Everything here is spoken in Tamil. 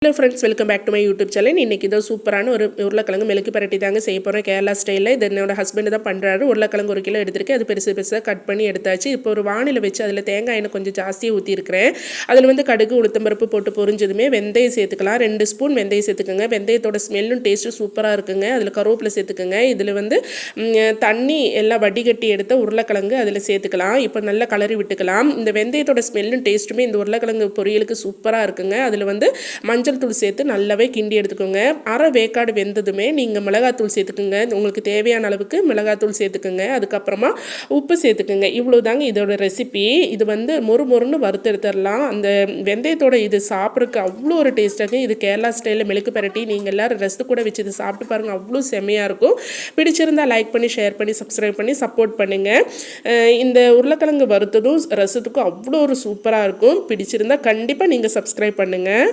Hello friends, welcome back to my YouTube channel. இன்றைக்கி இதோ சூப்பரான ஒரு உருளைக்கிழங்கு மெழுக்கு பரட்டி தாங்க செய்ய போகிறேன் கேரளா ஸ்டைலில். இது என்னோட ஹஸ்பண்ட் தான் பண்ணுறாரு. உருளைக்கிழங்கு 1 கிலோ எடுத்துருக்கேன். அது பெருசு பெருசாக கட் பண்ணி எடுத்தாச்சு. இப்போ ஒரு வானிலை வச்சு அதில் தேங்காய் எண்ணெய் கொஞ்சம் ஜாஸ்தியாக ஊற்றிருக்கிறேன். அதில் வந்து கடுகு உளுத்தம்பருப்பு போட்டு பொரிஞ்சதுமே வெந்தயம் சேர்த்துக்கலாம். 2 ஸ்பூன் வெந்தயம் சேர்த்துக்கோங்க. வெந்தயத்தோட ஸ்மெல்லும் டேஸ்ட்டும் சூப்பராக இருக்குங்க. அதில் கருவேப்பிலை சேர்த்துக்கோங்க. இதில் வந்து தண்ணி எல்லாம் வடிகட்டி எடுத்த உருளைக்கிழங்கு அதில் சேர்த்துக்கலாம். இப்போ நல்லா கலரி விட்டுக்கலாம். இந்த வெந்தயத்தோட ஸ்மெல்லும் டேஸ்ட்டுமே இந்த உருளைக்கிழங்கு பொரியலுக்கு சூப்பராக இருக்குங்க. அதில் வந்து மஞ்சள் தூள் சேர்த்து நல்லாவே கிண்டி எடுத்துக்கோங்க. அரை வேக்காடு வெந்ததுமே நீங்கள் மிளகாத்தூள் சேர்த்துக்குங்க. உங்களுக்கு தேவையான அளவுக்கு மிளகாத்தூள் சேர்த்துக்குங்க. அதுக்கப்புறமா உப்பு சேர்த்துக்குங்க. இவ்வளோ தாங்க இதோட ரெசிபி. இது வந்து மொறுன்னு வறுத்தெடுத்துடலாம். அந்த வெந்தயத்தோட இது சாப்பிட்றதுக்கு அவ்வளோ ஒரு டேஸ்ட்டாக. இது கேரளா ஸ்டைலில் மெழுக்கு பரட்டி நீங்கள் எல்லோரும் ரசத்து கூட வச்சு இது சாப்பிட்டு பாருங்கள். அவ்வளோ செம்மையாக இருக்கும். பிடிச்சிருந்தால் லைக் பண்ணி ஷேர் பண்ணி சப்ஸ்கிரைப் பண்ணி சப்போர்ட் பண்ணுங்கள். இந்த உருளைக்கிழங்கு வறுத்ததும் ரசத்துக்கும் அவ்வளோ ஒரு சூப்பராக இருக்கும். பிடிச்சிருந்தால் கண்டிப்பாக நீங்கள் சப்ஸ்கிரைப் பண்ணுங்கள்.